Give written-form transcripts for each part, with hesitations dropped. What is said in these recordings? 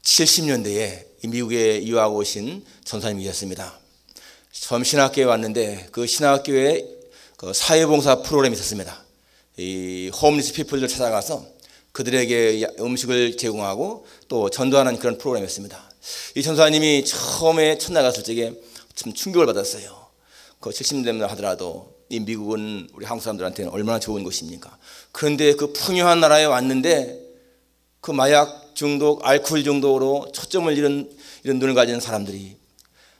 70년대에 미국에 유학 오신 전사님이셨습니다. 처음 신학교에 왔는데 그 신학교에 그 사회봉사 프로그램이 있었습니다. 이 홈리스 피플들 찾아가서 그들에게 음식을 제공하고 또 전도하는 그런 프로그램이었습니다. 이 전사님이 처음에 첫날 갔을 적에 참 충격을 받았어요. 그 70년대 하더라도 이 미국은 우리 한국 사람들한테는 얼마나 좋은 곳입니까? 그런데 그 풍요한 나라에 왔는데 그 마약 중독, 알코올 중독으로 초점을 잃은 이런 눈을 가진 사람들이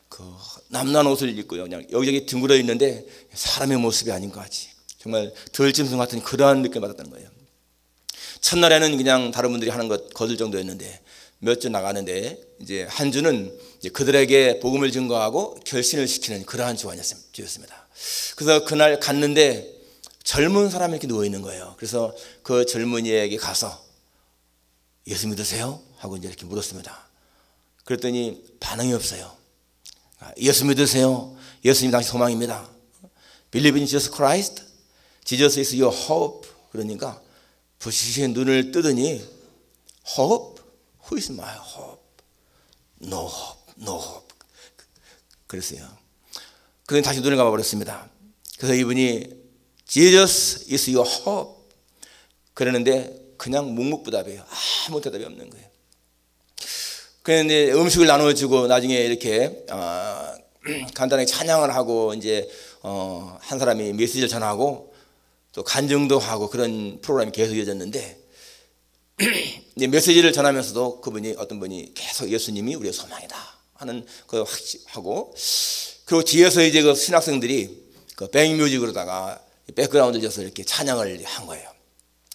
그 남난 옷을 입고요, 그냥 여기저기 뒹굴어 있는데 사람의 모습이 아닌 것 같이 정말 들짐승 같은 그러한 느낌을 받았다는 거예요. 첫날에는 그냥 다른 분들이 하는 것 거들 정도였는데 몇 주 나가는데 이제 한 주는 이제 그들에게 복음을 증거하고 결신을 시키는 그러한 주였습니다. 그래서 그날 갔는데 젊은 사람이 이렇게 누워 있는 거예요. 그래서 그 젊은이에게 가서 예수 믿으세요? 하고 이제 이렇게 물었습니다. 그랬더니 반응이 없어요. 예수 믿으세요? 예수님 당신 소망입니다. Believe in Jesus Christ. Jesus is your hope. 그러니까 부시시의 눈을 뜨더니 hope? Who is my hope? No hope, no hope. 그랬어요. 그래서 다시 눈을 감아버렸습니다. 그래서 이분이 Jesus is your hope. 그러는데 그냥 묵묵부답해요. 아무 대답이 없는 거예요. 그런데 음식을 나눠주고 나중에 이렇게 간단하게 찬양을 하고 이제 한 사람이 메시지를 전하고 또 간증도 하고 그런 프로그램이 계속 이어졌는데 메시지를 전하면서도 그분이 어떤 분이 계속 예수님이 우리의 소망이다 하는 그 하고 그리고 뒤에서 이제 그 신학생들이 그 백뮤직으로다가 백그라운드 줘서 이렇게 찬양을 한 거예요.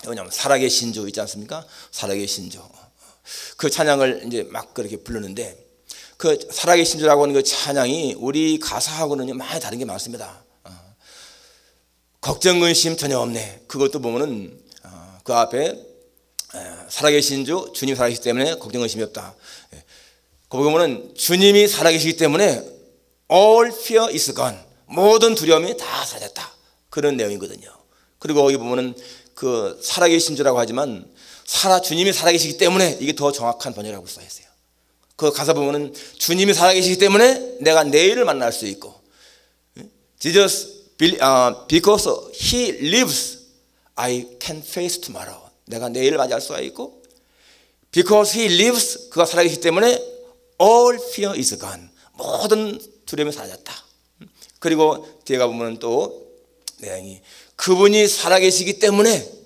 왜냐하면 살아계신 주 있지 않습니까? 살아계신 주. 그 찬양을 이제 막 그렇게 부르는데 그 살아계신 주라고 하는 그 찬양이 우리 가사하고는 많이 다른 게 많습니다. 걱정 근심 전혀 없네. 그것도 보면은 그 앞에 살아계신 주 주님 살아계시기 때문에 걱정 근심이 없다. 거기 보면은 주님이 살아계시기 때문에 all fear is gone. 모든 두려움이 다 사라졌다. 그런 내용이거든요. 그리고 거기 보면은 그 살아계신 주라고 하지만 주님이 살아계시기 때문에 이게 더 정확한 번역이라고 써 있어요. 그 가사 보면은 주님이 살아계시기 때문에 내가 내일을 만날 수 있고 Jesus because he lives I can face tomorrow. 내가 내일을 맞이할 수가 있고 because he lives 그가 살아계시기 때문에 all fear is gone. 모든 두려움이 사라졌다. 그리고 뒤에 가보면 또 내용이 그분이 살아계시기 때문에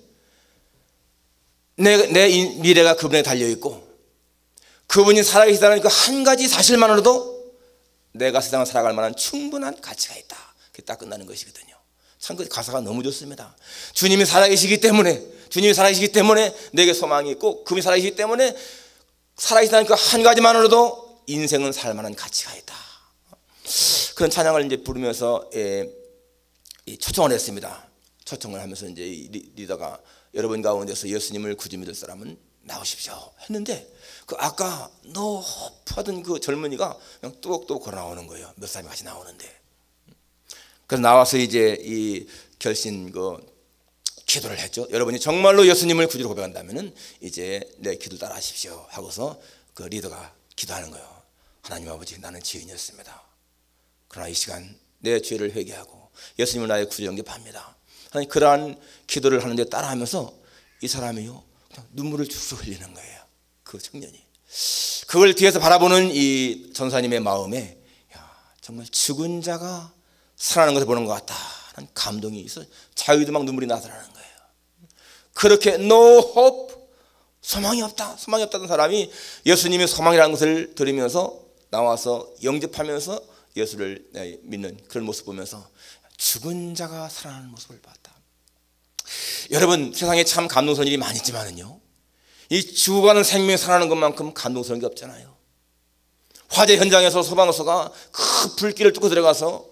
내 미래가 그분에 달려있고 그분이 살아계시다는 그 한 가지 사실만으로도 내가 세상을 살아갈 만한 충분한 가치가 있다. 그게 딱 끝나는 것이거든요. 참 그 가사가 너무 좋습니다. 주님이 살아계시기 때문에 내게 소망이 있고 그분이 살아계시기 때문에 살아계시다는 그 한 가지만으로도 인생은 살 만한 가치가 있다. 그런 찬양을 이제 부르면서 초청을 했습니다. 초청을 하면서 이제 리더가 여러분 가운데서 예수님을 구주 믿을 사람은 나오십시오 했는데 그 아까 하던 그 젊은이가 그냥 뚜벅뚜벅 걸어 나오는 거예요. 몇 사람이 같이 나오는데 그래서 나와서 이제 이 결신 기도를 했죠. 여러분이 정말로 예수님을 구주로 고백한다면은 이제 내 기도 따라 하십시오 하고서 그 리더가 기도하는 거예요. 하나님 아버지 나는 죄인이었습니다. 그러나 이 시간 내 죄를 회개하고 예수님을 나의 구주 영접합니다. 하나님 그러한 기도를 하는데 따라하면서 이 사람이요 그냥 눈물을 쭉 흘리는 거예요. 그 청년이 그걸 뒤에서 바라보는 이 전사님의 마음에 정말 죽은 자가 살아나는 것을 보는 것 같다는 감동이 있어 자기도 막 눈물이 나더라는 거예요. 그렇게 no hope 소망이 없다던 사람이 예수님의 소망이라는 것을 들으면서 나와서 영접하면서 예수를 믿는 그런 모습 보면서 죽은 자가 살아나는 모습을 봤다. 여러분 세상에 참 감동스러운 일이 많이 있지만은요 이 죽어가는 생명이 살아나는 것만큼 감동스러운 게 없잖아요. 화재 현장에서 소방서가 그 불길을 뚫고 들어가서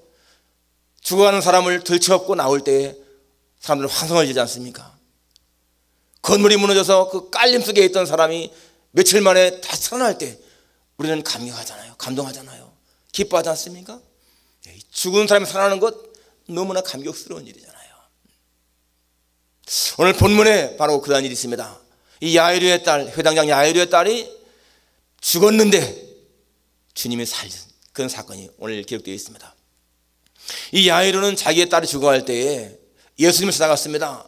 죽어가는 사람을 들쳐업고 나올 때에 사람들은 환성을 지지 않습니까? 건물이 무너져서 그 깔림 속에 있던 사람이 며칠 만에 다시 살아날 때 우리는 감격하잖아요. 감동하잖아요. 기뻐하지 않습니까? 죽은 사람이 살아나는 것 너무나 감격스러운 일이잖아요. 오늘 본문에 바로 그러한 일이 있습니다. 이 야이로의 딸, 회당장 야이로의 딸이 죽었는데 주님이 살린 그런 사건이 오늘 기록되어 있습니다. 이 야이로는 자기의 딸이 죽어갈 때에 예수님을 찾아갔습니다.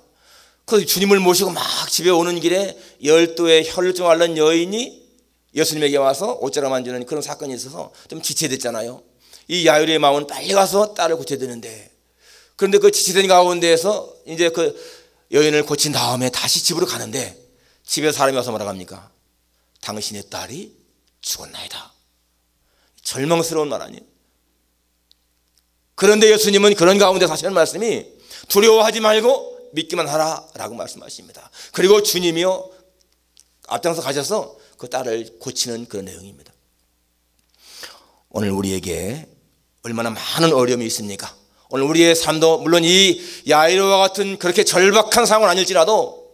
그래서 주님을 모시고 막 집에 오는 길에 12의 혈루증 앓는 여인이 예수님에게 와서 옷자락 만지는 그런 사건이 있어서 좀 지체됐잖아요. 이 야이로의 마음은 빨리 가서 딸을 고쳐야 되는데, 그런데 그 지체된 가운데에서 이제 그 여인을 고친 다음에 다시 집으로 가는데 집에 사람이 와서 뭐라고 합니까? 당신의 딸이 죽었나이다. 절망스러운 말 아니에요? 그런데 예수님은 그런 가운데서 하시는 말씀이 두려워하지 말고 믿기만 하라 라고 말씀하십니다. 그리고 주님이요 앞장서 가셔서 그 딸을 고치는 그런 내용입니다. 오늘 우리에게 얼마나 많은 어려움이 있습니까? 오늘 우리의 삶도 물론 이 야이로와 같은 그렇게 절박한 상황은 아닐지라도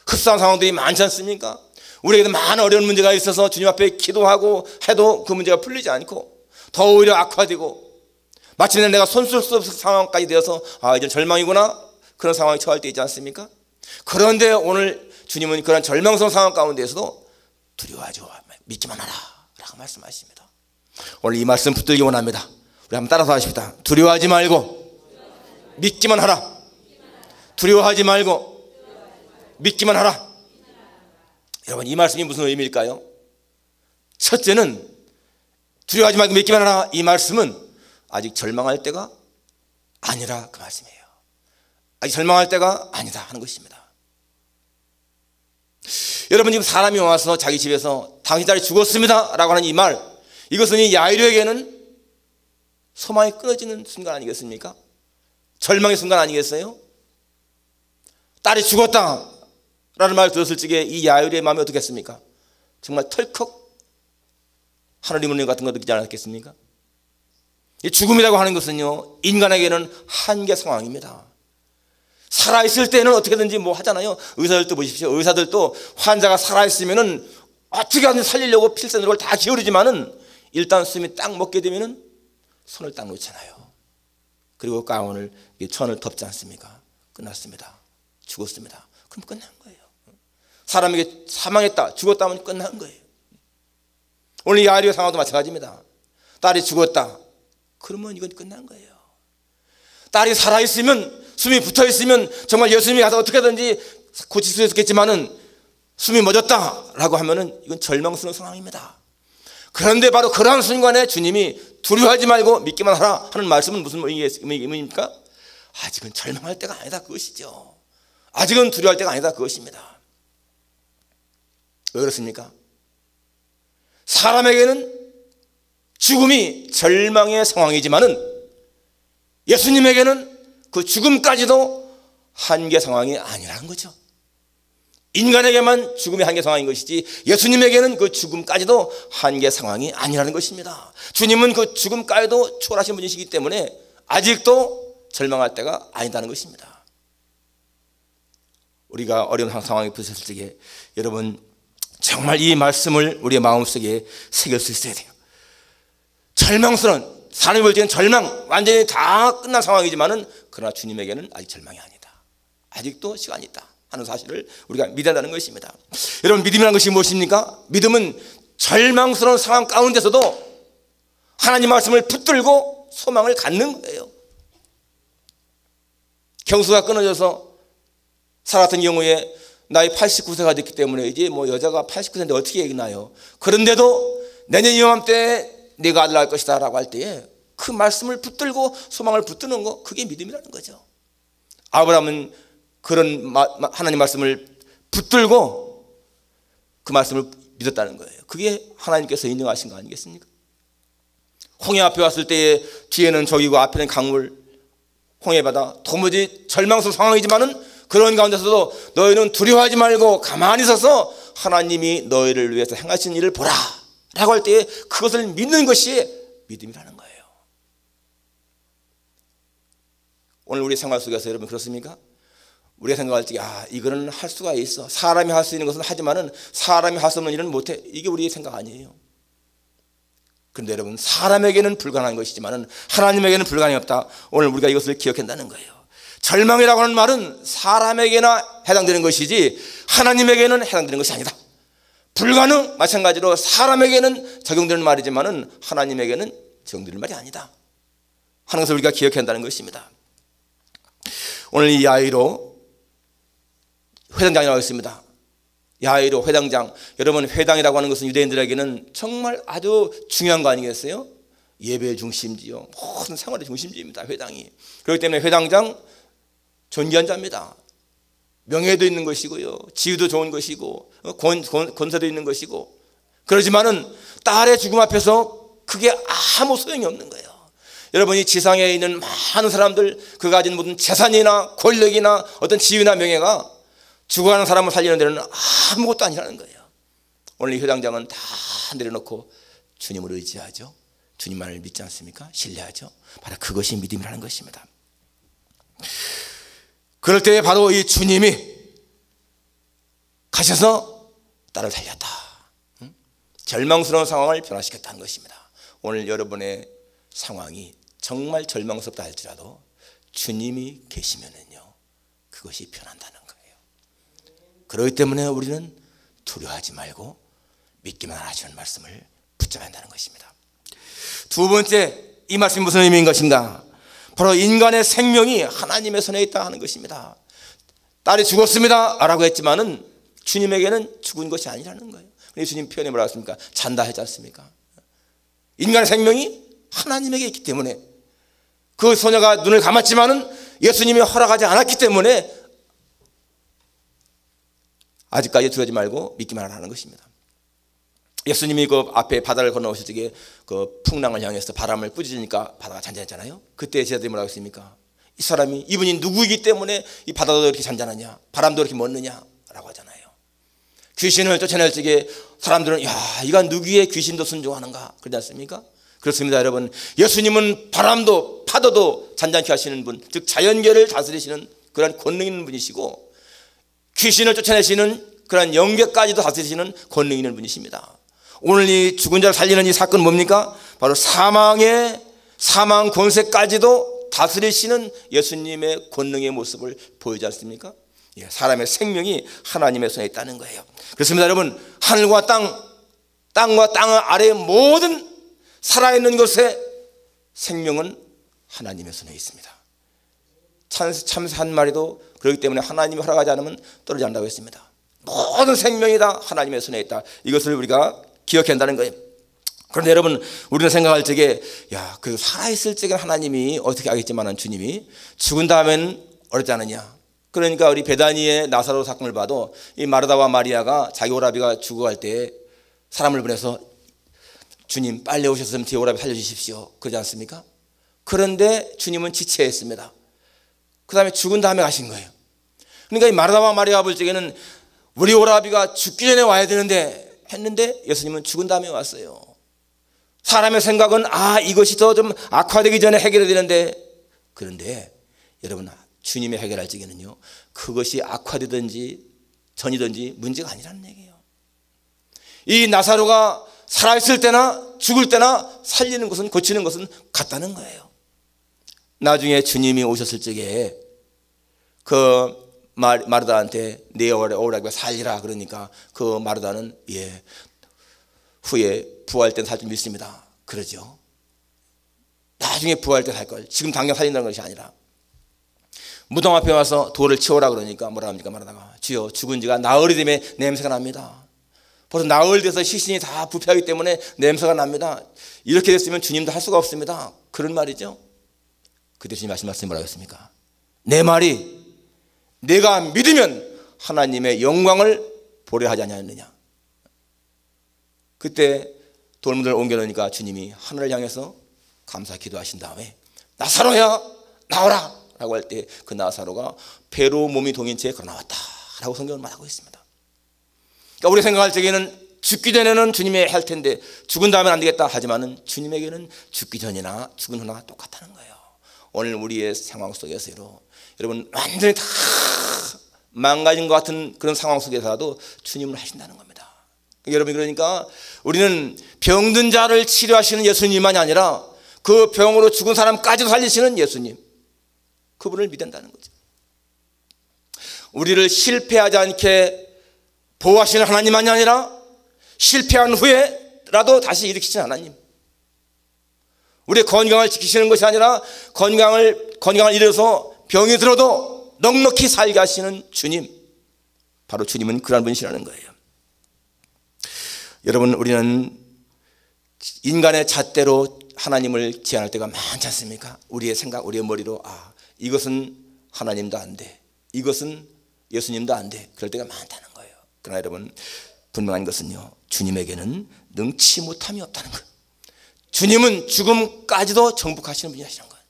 흡사한 상황들이 많지 않습니까? 우리에게도 많은 어려운 문제가 있어서 주님 앞에 기도하고 해도 그 문제가 풀리지 않고 더 오히려 악화되고 마침내 내가 손쓸 수 없을 상황까지 되어서 이제 절망이구나 그런 상황에 처할 때 있지 않습니까? 그런데 오늘 주님은 그런 절망스러운 상황 가운데에서도 두려워하지 마, 믿기만 하라 라고 말씀하십니다. 오늘 이 말씀 붙들기 원합니다. 우리 한번 따라서 하십시다. 두려워하지 말고 믿기만 하라. 두려워하지 말고 믿기만 하라. 여러분, 이 말씀이 무슨 의미일까요? 첫째는 두려워하지 말고 믿기만 하라. 이 말씀은 아직 절망할 때가 아니라 그 말씀이에요. 아직 절망할 때가 아니다 하는 것입니다. 여러분, 지금 사람이 와서 자기 집에서 당신 딸이 죽었습니다 라고 하는 이 말, 이것은 이 야이로에게는 소망이 끊어지는 순간 아니겠습니까? 절망의 순간 아니겠어요? 딸이 죽었다 라는 말을 들었을 적에 이 야이로의 마음이 어떻겠습니까? 정말 털컥 하늘의 은혜 같은 거 느끼지 않았겠습니까? 이 죽음이라고 하는 것은요, 인간에게는 한계 상황입니다. 살아있을 때는 어떻게든지 뭐 하잖아요. 의사들도 보십시오. 의사들도 환자가 살아있으면은 어떻게 하든지 살리려고 필사적으로 다 기울이지만은 일단 숨이 딱 먹게 되면은 손을 딱 놓잖아요. 그리고 가운을, 천을 덮지 않습니까? 끝났습니다. 죽었습니다. 그럼 끝난 거예요. 사람에게 사망했다, 죽었다 하면 끝난 거예요. 오늘 이 야이로의 상황도 마찬가지입니다. 딸이 죽었다, 그러면 이건 끝난 거예요. 딸이 살아있으면, 숨이 붙어있으면 정말 예수님이 가서 어떻게든지 고칠 수 있겠지만은 숨이 멎었다라고 하면은 이건 절망스러운 상황입니다. 그런데 바로 그러한 순간에 주님이 두려워하지 말고 믿기만 하라 하는 말씀은 무슨 의미입니까? 아직은 절망할 때가 아니다 그것이죠. 아직은 두려워할 때가 아니다 그것입니다. 왜 그렇습니까? 사람에게는 죽음이 절망의 상황이지만은 예수님에게는 그 죽음까지도 한계 상황이 아니라는 거죠. 인간에게만 죽음이 한계 상황인 것이지 예수님에게는 그 죽음까지도 한계 상황이 아니라는 것입니다. 주님은 그 죽음까지도 초월하신 분이시기 때문에 아직도 절망할 때가 아니다는 것입니다. 우리가 어려운 상황에 부딪혔을 적에 여러분 정말 이 말씀을 우리의 마음속에 새길 수 있어야 돼요. 절망스러운, 사람이 볼 때는 절망, 완전히 다 끝난 상황이지만은 그러나 주님에게는 아직 절망이 아니다. 아직도 시간이 있다 하는 사실을 우리가 믿어야 한다는 것입니다. 여러분, 믿음이라는 것이 무엇입니까? 믿음은 절망스러운 상황 가운데서도 하나님 말씀을 붙들고 소망을 갖는 거예요. 경수가 끊어져서 살았던 경우에 나이 89세가 됐기 때문에 이제 뭐 여자가 89세인데 어떻게 얘기나요? 그런데도 내년 이맘때 네가 아들 낳을 것이다 라고 할 때에 그 말씀을 붙들고 소망을 붙드는 거, 그게 믿음이라는 거죠. 아브라함은 그런 하나님 말씀을 붙들고 그 말씀을 믿었다는 거예요. 그게 하나님께서 인정하신 거 아니겠습니까? 홍해 앞에 왔을 때에 뒤에는 저기고 앞에는 강물, 홍해바다, 도무지 절망스러운 상황이지만은 그런 가운데서도 너희는 두려워하지 말고 가만히 서서 하나님이 너희를 위해서 행하신 일을 보라 라고 할 때에 그것을 믿는 것이 믿음이라는 거예요. 오늘 우리 생활 속에서 여러분 그렇습니까? 우리가 생각할 때 이거는 할 수가 있어. 사람이 할 수 있는 것은 하지만은 사람이 할 수 없는 일은 못해. 이게 우리의 생각 아니에요. 그런데 여러분, 사람에게는 불가능한 것이지만은 하나님에게는 불가능이 없다. 오늘 우리가 이것을 기억한다는 거예요. 절망이라고 하는 말은 사람에게나 해당되는 것이지 하나님에게는 해당되는 것이 아니다. 불가능. 마찬가지로 사람에게는 적용되는 말이지만은 하나님에게는 적용되는 말이 아니다 하는 것을 우리가 기억해야 한다는 것입니다. 오늘 이 야이로 회당장이라고 했습니다. 야이로 회당장. 여러분, 회당이라고 하는 것은 유대인들에게는 정말 아주 중요한 거 아니겠어요? 예배의 중심지요. 모든 생활의 중심지입니다, 회당이. 그렇기 때문에 회당장 존귀한 자입니다. 명예도 있는 것이고요, 지위도 좋은 것이고, 권세도 있는 것이고. 그러지만은 딸의 죽음 앞에서 그게 아무 소용이 없는 거예요. 여러분이 지상에 있는 많은 사람들, 그가 가진 모든 재산이나 권력이나 어떤 지위나 명예가 죽어가는 사람을 살리는 데는 아무것도 아니라는 거예요. 오늘 이 회당장은 다 내려놓고 주님을 의지하죠. 주님만을 믿지 않습니까? 신뢰하죠. 바로 그것이 믿음이라는 것입니다. 그럴 때 바로 이 주님이 가셔서 딸을 살렸다. 절망스러운 상황을 변화시켰다는 것입니다. 오늘 여러분의 상황이 정말 절망스럽다 할지라도 주님이 계시면은요, 그것이 변한다는 거예요. 그렇기 때문에 우리는 두려워하지 말고 믿기만 하시는 말씀을 붙잡아야 한다는 것입니다. 두 번째, 이 말씀이 무슨 의미인 것인가? 바로 인간의 생명이 하나님의 손에 있다 하는 것입니다. 딸이 죽었습니다 라고 했지만은 주님에게는 죽은 것이 아니라는 거예요. 주님 표현이 뭐라고 했습니까? 잔다 했지 않습니까? 인간의 생명이 하나님에게 있기 때문에, 그 소녀가 눈을 감았지만은 예수님이 허락하지 않았기 때문에 아직까지 두려워하지 말고 믿기만 하라는 것입니다. 예수님이 그 앞에 바다를 건너오실 적에 그 풍랑을 향해서 바람을 꾸짖으니까 바다가 잔잔했잖아요. 그때 제자들이 뭐라고 했습니까? 이 사람이, 이분이 누구이기 때문에 이 바다도 이렇게 잔잔하냐, 바람도 이렇게 멎느냐 라고 하잖아요. 귀신을 쫓아낼 적에 사람들은, 야, 이가 누구의 귀신도 순종하는가 그러지 않습니까? 그렇습니다, 여러분. 예수님은 바람도 파도도 잔잔케 하시는 분, 즉 자연계를 다스리시는 그런 권능 있는 분이시고, 귀신을 쫓아내시는 그런 영계까지도 다스리시는 권능 있는 분이십니다. 오늘 이 죽은 자를 살리는 이 사건은 뭡니까? 바로 사망 권세까지도 다스리시는 예수님의 권능의 모습을 보이지 않습니까? 예, 사람의 생명이 하나님의 손에 있다는 거예요. 그렇습니다, 여러분. 하늘과 땅과 땅 아래의 모든 살아있는 것의 생명은 하나님의 손에 있습니다. 참새 한 마리도 그렇기 때문에 하나님이 허락하지 않으면 떨어지지 않는다고 했습니다. 모든 생명이 다 하나님의 손에 있다. 이것을 우리가 기억해야 한다는 거예요. 그런데 여러분, 우리는 생각할 적에, 야, 그 살아있을 적에 하나님이 어떻게 하겠지만은 주님이 죽은 다음엔 어렵지 않느냐. 그러니까 우리 베다니의 나사로 사건을 봐도 이 마르다와 마리아가 자기 오라비가 죽어갈 때 사람을 보내서 주님 빨리 오셨으면 제 오라비 살려주십시오 그러지 않습니까? 그런데 주님은 지체했습니다. 그 다음에 죽은 다음에 가신 거예요. 그러니까 이 마르다와 마리아가 볼 적에는 우리 오라비가 죽기 전에 와야 되는데 했는데 예수님은 죽은 다음에 왔어요. 사람의 생각은, 아, 이것이 더 좀 악화되기 전에 해결해야 되는데, 그런데 여러분, 주님이 해결할 적에는요, 그것이 악화되든지 전이든지 문제가 아니라는 얘기예요. 이 나사로가 살아있을 때나 죽을 때나 살리는 것은, 고치는 것은 같다는 거예요. 나중에 주님이 오셨을 적에 그 마르다한테 내 오라비가 살리라 그러니까 그 마르다는, 예, 후에 부활 때는 살 줄 믿습니다 그러죠. 나중에 부활 때 살 걸, 지금 당장 살린다는 것이 아니라. 무덤 앞에 와서 돌을 치워라 그러니까 뭐라 합니까? 마르다가, 주여, 죽은 지가 나흘이 되면 냄새가 납니다. 벌써 나흘 돼서 시신이 다 부패하기 때문에 냄새가 납니다. 이렇게 됐으면 주님도 할 수가 없습니다. 그런 말이죠. 그때 주님 말씀하신 뭐라고 했습니까? 내 말이 내가 믿으면 하나님의 영광을 보려 하지 않느냐. 그때 돌문을 옮겨놓으니까 주님이 하늘을 향해서 감사 기도하신 다음에, 나사로야 나오라 라고 할 때 그 나사로가 배로 몸이 동인 채 걸어 나왔다 라고 성경은 말하고 있습니다. 그러니까 우리 생각할 적에는 죽기 전에는 주님이 할 텐데 죽은 다음엔 안 되겠다 하지만은 주님에게는 죽기 전이나 죽은 후나 똑같다는 거예요. 오늘 우리의 상황 속에서도 여러분 완전히 다 망가진 것 같은 그런 상황 속에서라도 주님을 하신다는 겁니다. 여러분, 그러니까 우리는 병든 자를 치료하시는 예수님만이 아니라 그 병으로 죽은 사람까지도 살리시는 예수님, 그분을 믿는다는 거죠. 우리를 실패하지 않게 보호하시는 하나님만이 아니라 실패한 후에라도 다시 일으키시는 하나님, 우리의 건강을 지키시는 것이 아니라 건강을 잃어서 병이 들어도 넉넉히 살게 하시는 주님, 바로 주님은 그런 분이시라는 거예요. 여러분, 우리는 인간의 잣대로 하나님을 제한할 때가 많지 않습니까? 우리의 생각, 우리의 머리로 이것은 하나님도 안 돼, 이것은 예수님도 안 돼, 그럴 때가 많다는 거예요. 그러나 여러분, 분명한 것은요, 주님에게는 능치 못함이 없다는 거예요. 주님은 죽음까지도 정복하시는 분이시라는 거예요.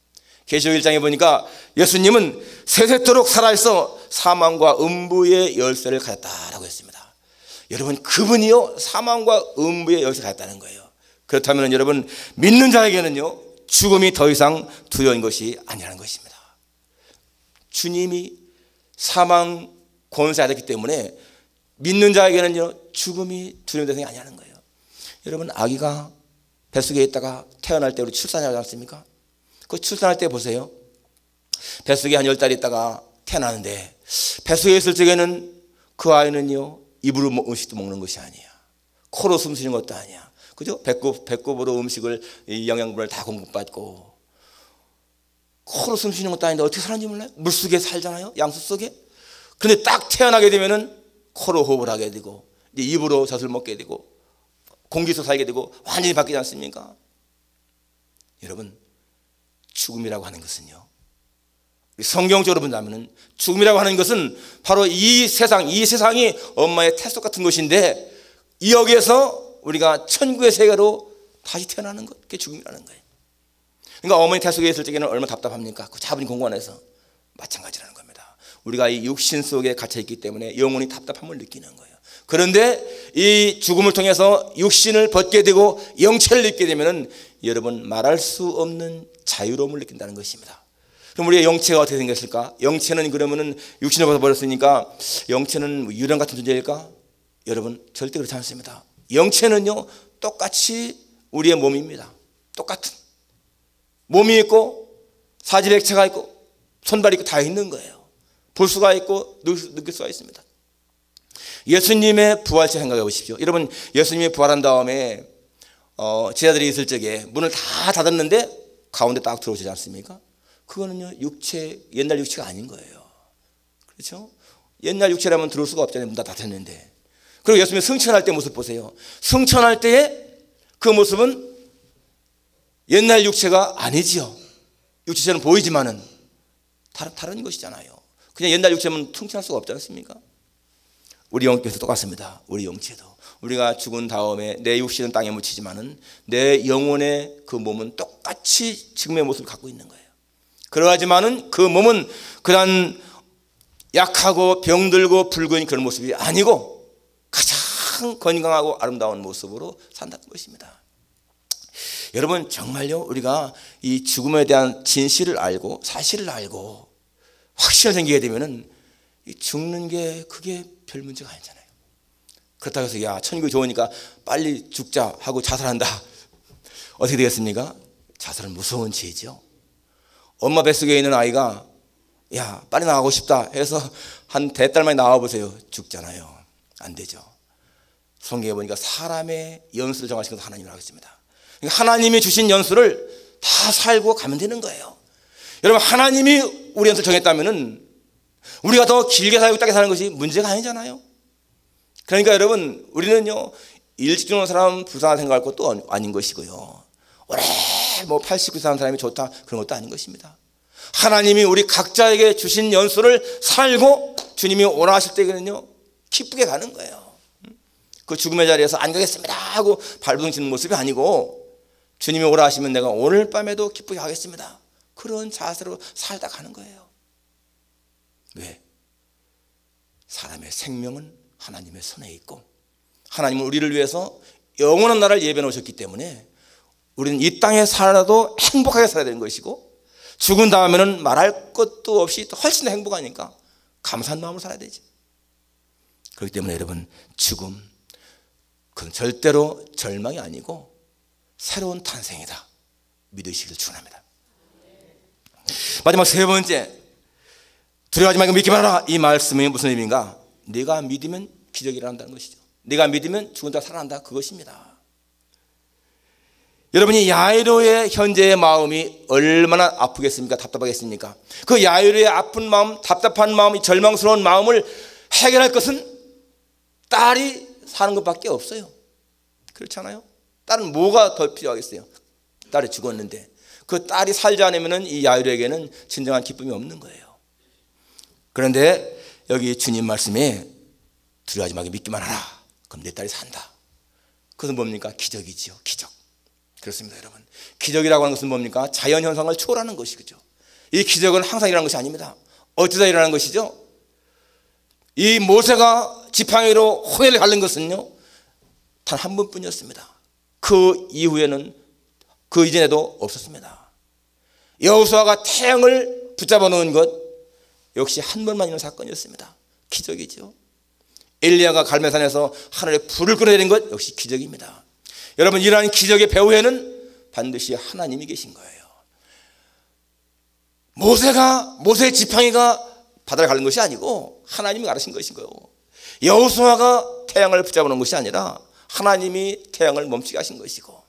계시록 1장에 보니까 예수님은 세세토록 살아있어 사망과 음부의 열쇠를 가졌다라고 했습니다. 여러분, 그분이요 사망과 음부의 열쇠를 가졌다는 거예요. 그렇다면 여러분, 믿는 자에게는요 죽음이 더 이상 두려운 것이 아니라는 것입니다. 주님이 사망 권세가 됐기 때문에 믿는 자에게는요 죽음이 두려운 대상이 아니라는 거예요. 여러분, 아기가 뱃속에 있다가 태어날 때 우리 출산하지 않습니까? 그 출산할 때 보세요. 뱃속에 한 10달 있다가 태어나는데 뱃속에 있을 적에는 그 아이는요 입으로 음식도 먹는 것이 아니야, 코로 숨 쉬는 것도 아니야, 그죠? 배꼽으로 음식을, 영양분을 다 공급받고 코로 숨 쉬는 것도 아닌데 어떻게 사는지 몰라요? 물속에 살잖아요, 양수 속에. 그런데 딱 태어나게 되면은 코로 호흡을 하게 되고 이제 입으로 젖을 먹게 되고 공기 속 살게 되고 완전히 바뀌지 않습니까? 여러분, 죽음이라고 하는 것은요, 성경적으로 본다면 죽음이라고 하는 것은 바로 이 세상이 엄마의 태속 같은 것인데 여기에서 우리가 천국의 세계로 다시 태어나는 것, 그게 죽음이라는 거예요. 그러니까 어머니 태속에 있을 적에는 얼마나 답답합니까? 그 작은 공간에서. 마찬가지라는 겁니다. 우리가 이 육신 속에 갇혀 있기 때문에 영혼이 답답함을 느끼는 거예요. 그런데 이 죽음을 통해서 육신을 벗게 되고 영체를 입게 되면은 여러분, 말할 수 없는 자유로움을 느낀다는 것입니다. 그럼 우리의 영체가 어떻게 생겼을까? 영체는 그러면은 육신을 벗어버렸으니까 영체는 유령 같은 존재일까? 여러분, 절대 그렇지 않습니다. 영체는요 똑같이 우리의 몸입니다. 똑같은 몸이 있고 사지백체가 있고 손발이 있고 다 있는 거예요. 볼 수가 있고 느낄 수가 있습니다. 예수님의 부활체 생각해 보십시오. 여러분, 예수님이 부활한 다음에 제자들이 있을 적에 문을 다 닫았는데 가운데 딱 들어오시지 않습니까? 그거는요 옛날 육체가 아닌 거예요. 그렇죠? 옛날 육체라면 들어올 수가 없잖아요. 문 다 닫혔는데. 그리고 예수님이 승천할 때 모습 보세요. 승천할 때의 그 모습은 옛날 육체가 아니지요. 육체처럼 보이지만은 다른 것이잖아요. 그냥 옛날 육체면 승천할 수가 없지 않습니까? 우리 영께서 똑같습니다. 우리 영체도 우리가 죽은 다음에 내 육신은 땅에 묻히지만은 내 영혼의 그 몸은 똑같이 지금의 모습을 갖고 있는 거예요. 그러하지만은 그 몸은 그런 약하고 병들고 붉은 그런 모습이 아니고 가장 건강하고 아름다운 모습으로 산다는 것입니다. 여러분, 정말요 우리가 이 죽음에 대한 진실을 알고 사실을 알고 확신이 생기게 되면은 이 죽는 게 그게 별 문제가 아니잖아요. 그렇다고 해서 야 천국이 좋으니까 빨리 죽자 하고 자살한다, 어떻게 되겠습니까? 자살은 무서운 죄죠. 엄마 뱃속에 있는 아이가 야 빨리 나가고 싶다 해서 한 대달 만에 나와보세요. 죽잖아요. 안 되죠. 성경에 보니까 사람의 연수를 정하신 것은 하나님이라고 했습니다. 그러니까 하나님이 주신 연수를 다 살고 가면 되는 거예요. 여러분, 하나님이 우리 연수를 정했다면은 우리가 더 길게 살고 짧게 사는 것이 문제가 아니잖아요. 그러니까 여러분, 우리는요 일찍 죽는 사람 불쌍하다 생각할 것도 아닌 것이고요, 오래 80, 90 사는 사람이 좋다 그런 것도 아닌 것입니다. 하나님이 우리 각자에게 주신 연수를 살고 주님이 오라 하실 때에는요 기쁘게 가는 거예요. 그 죽음의 자리에서 안 가겠습니다 하고 발버둥치는 모습이 아니고 주님이 오라 하시면 내가 오늘 밤에도 기쁘게 가겠습니다, 그런 자세로 살다 가는 거예요. 왜? 사람의 생명은 하나님의 손에 있고 하나님은 우리를 위해서 영원한 나라를 예비해 놓으셨기 때문에 우리는 이 땅에 살아도 행복하게 살아야 되는 것이고 죽은 다음에는 말할 것도 없이 훨씬 더 행복하니까 감사한 마음으로 살아야 되지. 그렇기 때문에 여러분, 죽음 그건 절대로 절망이 아니고 새로운 탄생이다 믿으시길 축원합니다. 마지막 세 번째, 두려워하지 말고 믿기 바라라. 이 말씀이 무슨 의미인가? 네가 믿으면 기적이 일어난다는 것이죠. 네가 믿으면 죽은 자가 살아난다. 그것입니다. 여러분이 야이로의 현재의 마음이 얼마나 아프겠습니까? 답답하겠습니까? 그 야이로의 아픈 마음, 답답한 마음, 이 절망스러운 마음을 해결할 것은 딸이 사는 것밖에 없어요. 그렇잖아요? 딸은 뭐가 더 필요하겠어요? 딸이 죽었는데 그 딸이 살지 않으면 이 야이로에게는 진정한 기쁨이 없는 거예요. 그런데 여기 주님 말씀에 두려워하지 말고 믿기만 하라. 그럼 내 딸이 산다. 그것은 뭡니까? 기적이지요. 기적. 그렇습니다, 여러분. 기적이라고 하는 것은 뭡니까? 자연 현상을 초월하는 것이죠. 이 기적은 항상 일어나는 것이 아닙니다. 어쩌다 일어나는 것이죠? 이 모세가 지팡이로 홍해를 가른 것은요, 단 한 번뿐이었습니다. 그 이후에는 그 이전에도 없었습니다. 여호수아가 태양을 붙잡아 놓은 것 역시 한 번만 있는 사건이었습니다. 기적이죠. 엘리야가 갈멜산에서 하늘에 불을 끌어내린 것 역시 기적입니다. 여러분, 이러한 기적의 배후에는 반드시 하나님이 계신 거예요. 모세의 지팡이가 바다를 가른 것이 아니고 하나님이 가르신 것인 거예요. 여호수아가 태양을 붙잡아 놓은 것이 아니라 하나님이 태양을 멈추게 하신 것이고,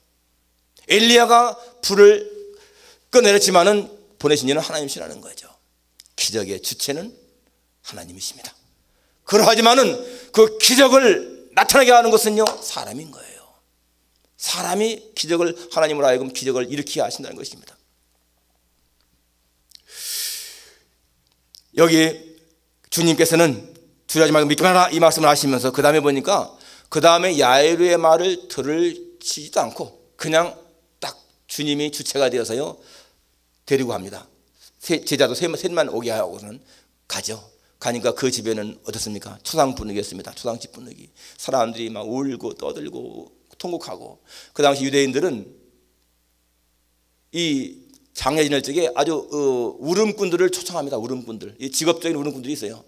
엘리야가 불을 꺼내렸지만은 보내신 이는 하나님이시라는 거죠. 기적의 주체는 하나님이십니다. 그러하지만은 그 기적을 나타나게 하는 것은요, 사람인 거예요. 사람이 기적을, 하나님으로 하여금 기적을 일으키게 하신다는 것입니다. 여기 주님께서는 두려워하지 말고 믿기만 하라 이 말씀을 하시면서 그 다음에 보니까 그 다음에 야이로의 말을 들으시지도 않고 그냥 딱 주님이 주체가 되어서요 데리고 갑니다. 제자도 셋만 오게 하고는 가죠. 가니까 그 집에는 어떻습니까? 초상 분위기였습니다. 초상집 분위기. 사람들이 막 울고 떠들고 통곡하고. 그 당시 유대인들은 이 장례 지낼 적에 아주 울음꾼들을 초청합니다. 울음꾼들. 이 직업적인 울음꾼들이 있어요.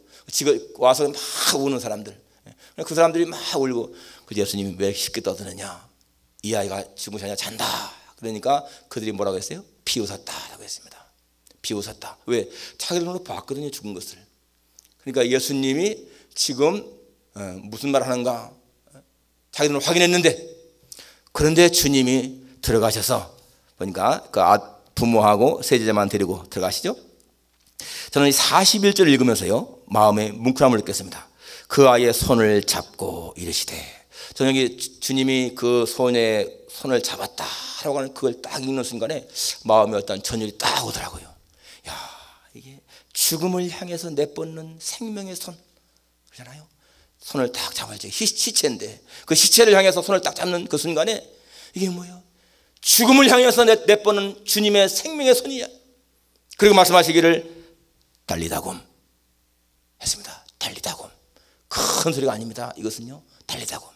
와서 막 우는 사람들. 그 사람들이 막 울고, 그 예수님이 왜 쉽게 떠드느냐? 이 아이가 죽은 자냐 잔다. 그러니까 그들이 뭐라고 했어요? 비웃었다라고 했습니다. 비웃었다. 왜? 자기들 눈으로 봤거든요, 죽은 것을. 그러니까 예수님이 지금 무슨 말 하는가? 자기들은 확인했는데, 그런데 주님이 들어가셔서 보니까 그 부모하고 세제자만 데리고 들어가시죠. 저는 이 41절을 읽으면서요 마음에 뭉클함을 느꼈습니다. 그 아이의 손을 잡고 이르시되, 저는 여기 주님이 그 손의 손을 잡았다라고 하는 그걸 딱 읽는 순간에 마음에 어떤 전율이 딱 오더라고요. 야, 이게 죽음을 향해서 내뻗는 생명의 손 그러잖아요. 손을 딱 잡아야죠. 시체인데 그 시체를 향해서 손을 딱 잡는 그 순간에 이게 뭐예요? 죽음을 향해서 내뻗는 주님의 생명의 손이야. 그리고 말씀하시기를 달리다곰 했습니다. 달리다곰. 큰 소리가 아닙니다. 이것은요 달리다곰.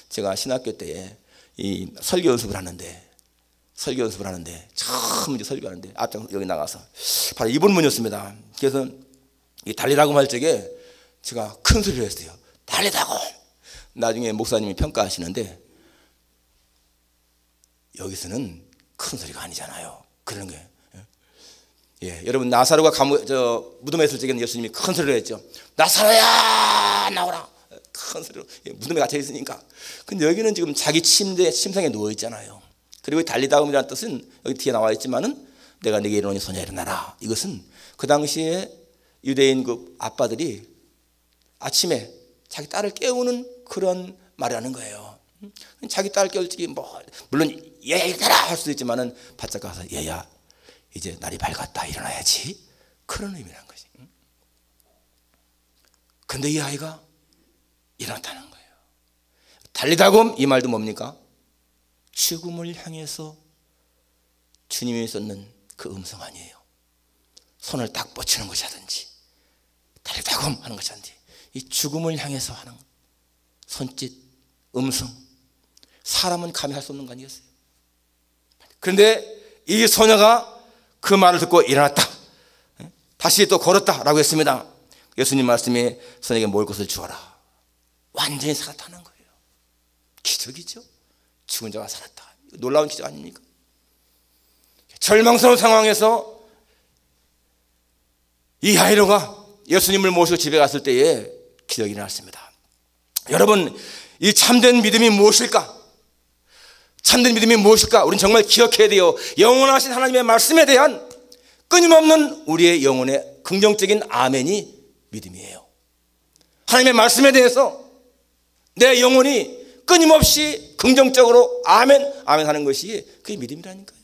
제가 신학교 때에 이 설교 연습을 하는데 처음 이제 설교하는데 앞장 여기 나가서 바로 이 본문이었습니다. 그래서 이 달리다곰 할 적에 제가 큰 소리를 했어요. 달리다곰. 나중에 목사님이 평가하시는데 여기서는 큰 소리가 아니잖아요. 그런 거예요. 예, 여러분 나사로가 무덤에 있을 적에는 예수님이 큰 소리를 했죠. 나사로야 나오라. 큰 소리로 무덤에 갇혀 있으니까. 근데 여기는 지금 자기 침상에 누워 있잖아요. 그리고 달리다움이라는 뜻은 여기 뒤에 나와 있지만은 내가 네게 이르노니 소녀야 일어나라. 이것은 그 당시에 유대인 그 아빠들이 아침에 자기 딸을 깨우는 그런 말이라는 거예요. 자기 딸 깨울 적이 물론 얘야 일어나라 할 수도 있지만은 바짝 가서 얘야 이제 날이 밝았다 일어나야지, 그런 의미란 것이. 근데 이 아이가 일어났다는 거예요. 달리다곰 이 말도 뭡니까? 죽음을 향해서 주님이 썼는 그 음성 아니에요. 손을 딱 뻗치는 것이라든지 달리다곰 하는 것이라든지 이 죽음을 향해서 하는 손짓, 음성, 사람은 감히 할 수 없는 거 아니겠어요? 그런데 이 소녀가 그 말을 듣고 일어났다. 다시 또 걸었다라고 했습니다. 예수님 말씀에 소녀에게 먹을 것을 주어라. 완전히 살았다는 거예요. 기적이죠. 죽은 자가 살았다. 놀라운 기적 아닙니까? 절망스러운 상황에서 이 야이로가 예수님을 모시고 집에 갔을 때에 기적이 일어났습니다. 여러분, 이 참된 믿음이 무엇일까? 참된 믿음이 무엇일까? 우리는 정말 기억해야 돼요. 영원하신 하나님의 말씀에 대한 끊임없는 우리의 영혼의 긍정적인 아멘이 믿음이에요. 하나님의 말씀에 대해서 내 영혼이 끊임없이 긍정적으로 아멘, 아멘 하는 것이 그게 믿음이라니까요.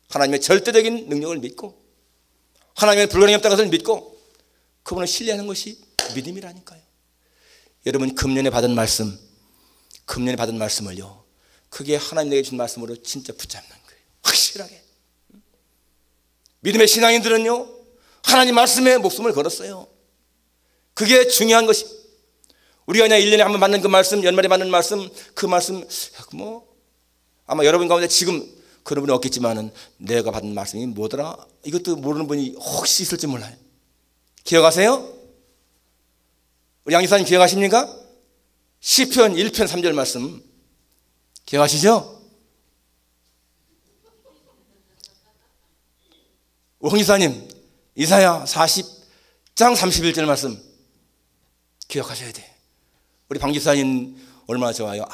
하나님의 절대적인 능력을 믿고 하나님의 불가능이 없다는 것을 믿고 그분을 신뢰하는 것이 믿음이라니까요. 여러분 금년에 받은 말씀, 금년에 받은 말씀을요, 그게 하나님 내게 준 말씀으로 진짜 붙잡는 거예요. 확실하게. 믿음의 신앙인들은요, 하나님 말씀에 목숨을 걸었어요. 그게 중요한 것이. 우리가 그냥 1년에 한 번 받는 그 말씀, 연말에 받는 말씀, 그 말씀 아마 여러분 가운데 지금 그런 분이 없겠지만은 내가 받은 말씀이 뭐더라? 이것도 모르는 분이 혹시 있을지 몰라요. 기억하세요? 우리 양기사님 기억하십니까? 시편 1편 3절 말씀 기억하시죠? 홍기사님 이사야 40장 31절 말씀 기억하셔야 돼. 우리 방기사님 얼마나 좋아요.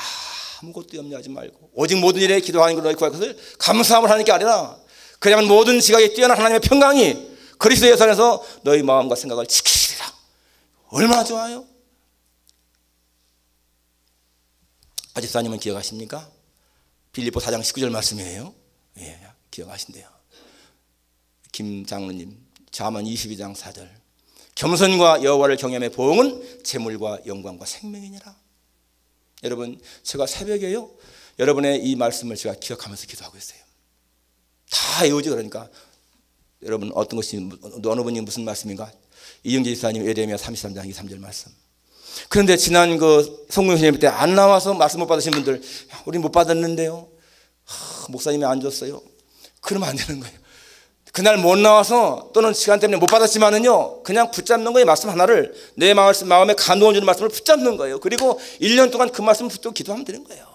아무것도 염려하지 말고 오직 모든 일에 기도하는 것을 구할 것을 감사함을 하나님께 아뢰라. 그러면 모든 지각에 뛰어난 하나님의 평강이 그리스도 예수 안에서 너희 마음과 생각을 지키시리라. 얼마나 좋아요. 아집사님은 기억하십니까? 빌립보 4장 19절 말씀이에요. 예, 기억하신대요. 김 장로님 잠언 22장 4절 겸손과 여호와를 경외함의 보응은 재물과 영광과 생명이니라. 여러분 제가 새벽에요 여러분의 이 말씀을 제가 기억하면서 기도하고 있어요. 다 외우지. 그러니까 여러분 어떤 것이 어느 분이 무슨 말씀인가? 이영재 집사님 예레미야 33장 2, 3절 말씀. 그런데 지난 그 성공 선생님 때 안 나와서 말씀 못 받으신 분들 우리 못 받았는데요. 목사님이 안 줬어요. 그러면 안 되는 거예요. 그날 못 나와서 또는 시간 때문에 못 받았지만은요 그냥 붙잡는 거예요. 말씀 하나를 내 마음에 감동을 주는 말씀을 붙잡는 거예요. 그리고 1년 동안 그 말씀을 붙들고 기도하면 되는 거예요.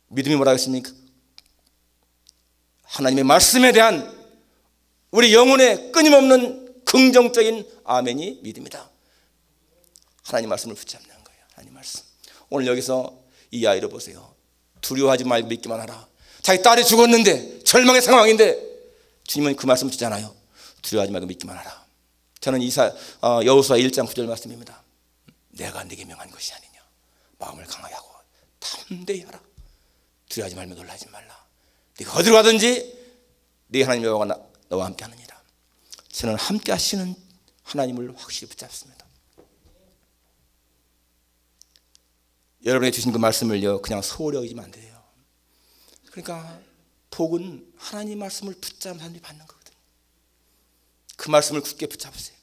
믿음이 뭐라고 했습니까? 하나님의 말씀에 대한 우리 영혼의 끊임없는 긍정적인 아멘이 믿음이다. 하나님 말씀을 붙잡는 거예요. 하나님 말씀. 오늘 여기서 이 아이를 보세요. 두려워하지 말고 믿기만 하라. 자기 딸이 죽었는데 절망의 상황인데 주님은 그 말씀 주잖아요. 두려워하지 말고 믿기만 하라. 저는 여호수아 1장 9절 말씀입니다. 내가 네게 명한 것이 아니냐. 마음을 강하게 하고 담대히 하라. 두려워하지 말며 놀라지 말라. 네가 어디로 가든지 네 하나님 여호와가 너와 함께 하느니라. 저는 함께 하시는 하나님을 확실히 붙잡습니다. 여러분이 주신 그 말씀을요 그냥 소홀히 여기면 안 돼요. 그러니까 복은 하나님 말씀을 붙잡는 사람이 받는 거거든요. 그 말씀을 굳게 붙잡으세요.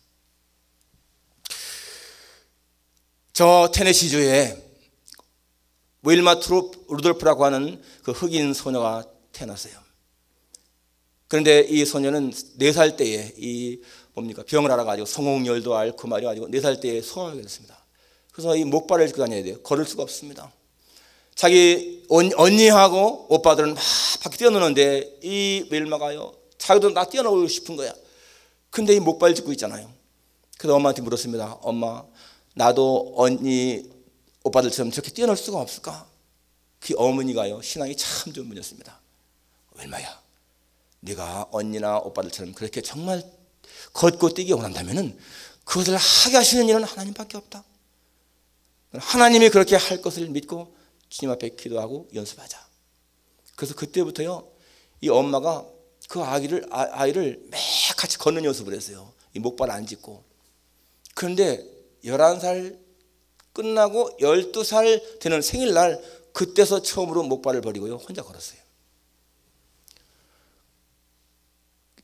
저 테네시주에 윌마 루돌프라고 하는 그 흑인 소녀가 태어났어요. 그런데 이 소녀는 4살 때에 병을 알아가지고 성홍열도 앓고 말이가지고 4살 때에 소아하게 됐습니다. 그래서 이 목발을 짚고 다녀야 돼요. 걸을 수가 없습니다. 자기 언니하고 오빠들은 막 밖에 뛰어노는데 이 윌마가요 자기도 나 뛰어놀고 싶은 거야. 근데 이 목발 짚고 있잖아요. 그래서 엄마한테 물었습니다. 엄마 나도 언니 오빠들처럼 저렇게 뛰어놀 수가 없을까? 그 어머니가요 신앙이 참 좋은 분이었습니다. 윌마야 네가 언니나 오빠들처럼 그렇게 정말 걷고 뛰기 원한다면은 그것을 하게 하시는 일은 하나님밖에 없다. 하나님이 그렇게 할 것을 믿고 주님 앞에 기도하고 연습하자. 그래서 그때부터요 이 엄마가 그 아이를 매일 같이 걷는 연습을 했어요. 이 목발 안 짚고. 그런데 11살 끝나고 12살 되는 생일날 그때서 처음으로 목발을 버리고요 혼자 걸었어요.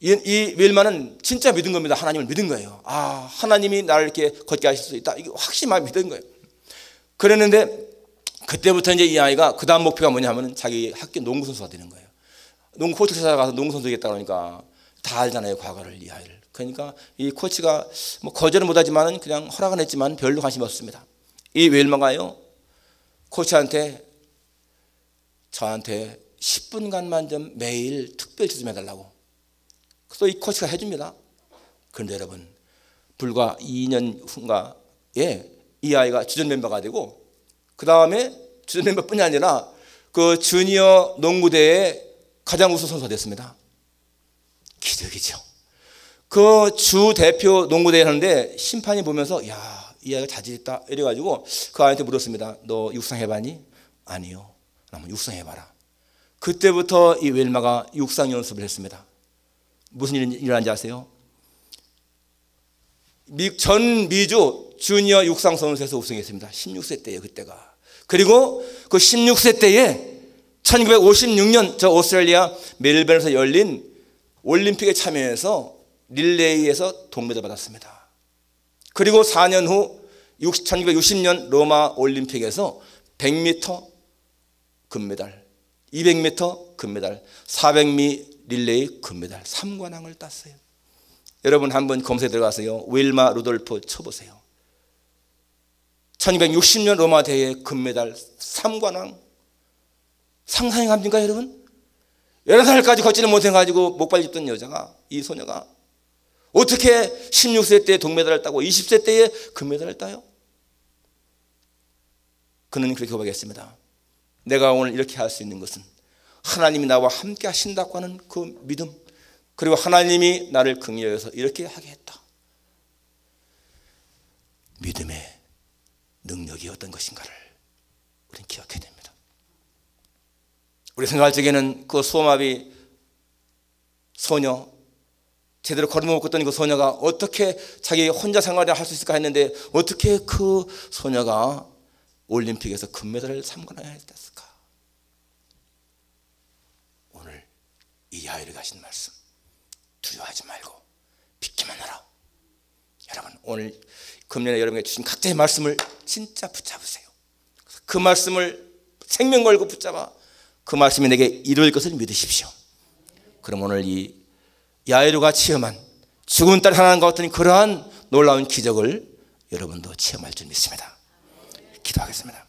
이 윌마는 진짜 믿은 겁니다. 하나님을 믿은 거예요. 하나님이 나를 이렇게 걷게 하실 수 있다. 이게 확실히 많이 믿은 거예요. 그랬는데 그때부터 이제 이 아이가 그 다음 목표가 뭐냐면은 자기 학교 농구 선수가 되는 거예요. 농구 코치를 찾아가서 농구 선수 되겠다 그러니까 다 알잖아요 과거를 이 아이를. 그러니까 이 코치가 뭐 거절은 못하지만은 그냥 허락은 했지만 별로 관심이 없습니다. 이 윌마가요 코치한테 저한테 10분간만 좀 매일 특별 좀 해달라고. 그래서 이 코치가 해줍니다. 그런데 여러분 불과 2년 후인가 이 아이가 주전 멤버가 되고, 그 다음에 주전 멤버뿐이 아니라 그 주니어 농구대의 가장 우수 선수가 됐습니다. 기적이죠. 그 주 대표 농구대회 하는데 심판이 보면서 야, 이 아이가 자질있다 이래가지고 그 아이한테 물었습니다. 너 육상 해봤니? 아니요. 그러면 육상 해봐라. 그때부터 이 웰마가 육상 연습을 했습니다. 무슨 일이 일어난지 아세요? 전 미주 주니어 육상 선수에서 우승했습니다. 16세 때예요, 그때가. 그리고 그 16세 때에 1956년 저 오스트레일리아 멜번에서 열린 올림픽에 참여해서 릴레이에서 동메달 받았습니다. 그리고 4년 후 1960년 로마 올림픽에서 100m 금메달, 200m 금메달, 400미 릴레이 금메달 3관왕을 땄어요. 여러분 한번 검색에 들어가세요. 윌마 루돌프 쳐보세요. 1960년 로마 대회 금메달 3관왕. 상상이 갑니까 여러분? 11살까지 걷지를 못해가지고 목발 짚던 여자가, 이 소녀가 어떻게 16세 때 동메달을 따고 20세 때에 금메달을 따요? 그는 그렇게 고백했습니다. 내가 오늘 이렇게 할 수 있는 것은 하나님이 나와 함께 하신다고 하는 그 믿음, 그리고 하나님이 나를 긍휼해서 이렇게 하게 했다. 믿음의 능력이 어떤 것인가를 우리는 기억해야 됩니다. 우리 생각할 적에는 그 수호마비 소녀, 제대로 걸음을 못 걷던 그 소녀가 어떻게 자기 혼자 생활을 할 수 있을까 했는데 어떻게 그 소녀가 올림픽에서 금메달을 3관왕을 했을까? 오늘 이 아이를 가신 말씀, 두려워하지 말고 믿기만 하라. 여러분 오늘 금년에 여러분에게 주신 각자의 말씀을 진짜 붙잡으세요. 그 말씀을 생명 걸고 붙잡아 그 말씀이 내게 이룰 것을 믿으십시오. 그럼 오늘 이 야이로가 체험한 죽은 딸 하나님과 같은 그러한 놀라운 기적을 여러분도 체험할 줄 믿습니다. 기도하겠습니다.